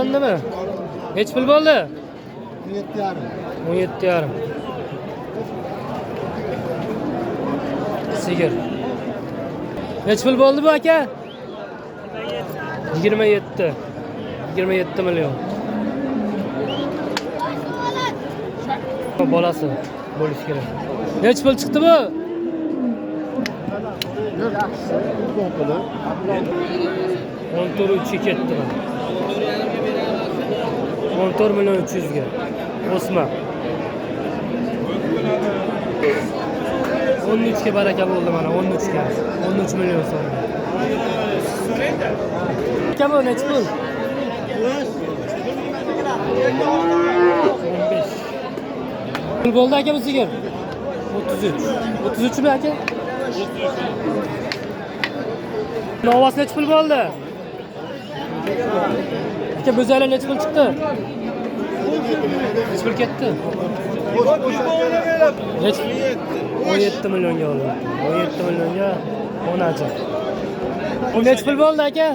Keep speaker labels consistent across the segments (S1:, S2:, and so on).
S1: Nima? Necha pul bo'ldi?
S2: 17,5.
S1: 17,5. Sigir. Necha pul bo'ldi bu aka? 27. 27 million. Bolasi bo'lish kerak. Necha pul chiqdi bu? 14 ketdi mana. 14 million 300 ga. O'sma. 13 ga baraka bo'ldi mana, 13 ga. 13 million so'm. Kam bu necha pul? 15. Pul bo'ldi aka bu sigir? 33. 33 mi aka? Novas necha pul bo'ldi? Aka bo'zalar necha pul chiqdi? Necha pul ketdi? 17 millionga oldi. 17 millionga onachi. Bu necha pul bo'ldi aka?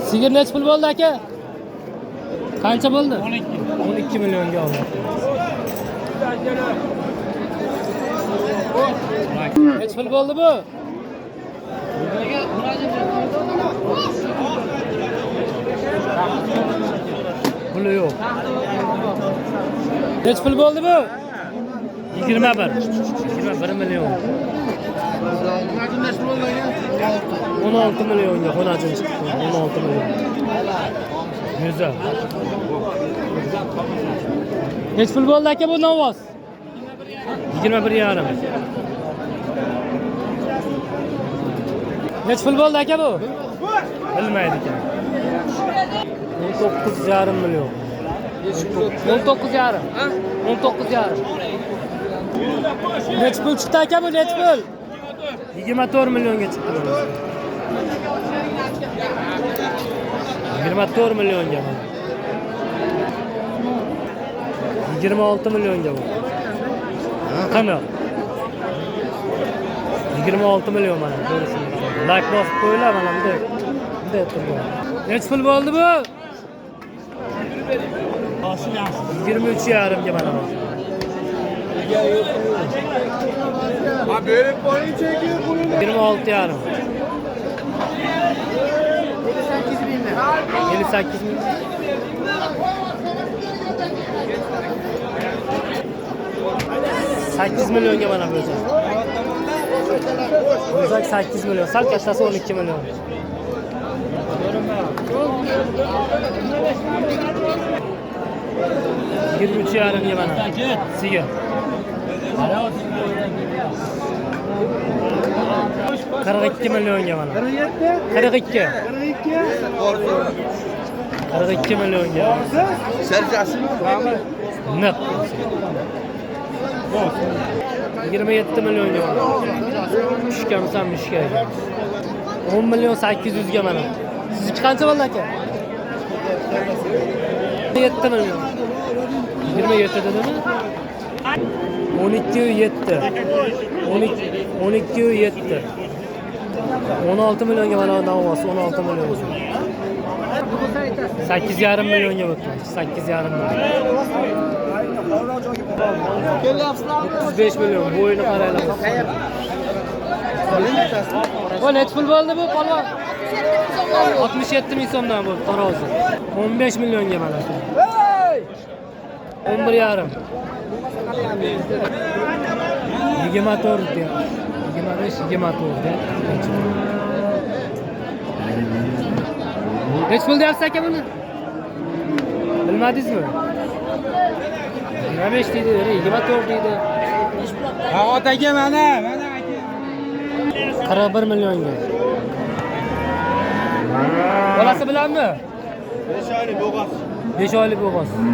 S1: Sigir necha pul bo'ldi aka? Qancha bo'ldi? 12 millionga oldi. Necha pul bo'ldi bu? Puli yo'q. Necha pul bo'ldi bu? 21. 21 million. 16 millionga xonajin chiqdi. 16 million. Güzel. Necha pul bo'ldi aka bu Novos? 21,5. Necha pul bo'ldi aka bu? Bilmaydi ekan. 19,5 million. 19,5. 19,5. Necha pul chiqdi aka bu? Necha pul? 24 millionga chiqdi. 24 millionga. 26 millionga bu. Qani? 26 million mana. Like bosib qo'ylar mana bunday. Bunday turdi. Necha pul bo'ldi bu? 23,5 ga mana. Ha berib qo'ying cheki pulini. 26,5. 58 ming. 8 millionga mana bo'lsa. O'zak 8 million, sal kattasi 12 million. Yirmi yarimga mana. Sigir. 42 millionga mana. 42. 42 millionga.
S2: Serjasimi?
S1: Naq. 27 millionga mana. Tushgansan mishga. 10 million 800 ga mana. Sizniki qancha bo'ldi aka? 7 million. 27 dedimi? 12,7. 12,7. 16 millionga mana Novos 16 million. 8,5 millionga bo'ldi. 8,5 million. 35 million bo'yini qaraylar. Bu necha pul bo'ldi bu polvon? 67 ming so'mdan bu tarozi. 15 millionga mana. 11,5. 24 de. 25, 24 de. Necha pul deyapsiz aka buni? Bilmadingizmi? 25 deydi, 24 deydi.
S2: Ha otaga mana aka.
S1: 41 millionga. Bolasi bilanmi?
S2: 5 oylik bo'g'oz.
S1: 5 oylik bo'g'oz.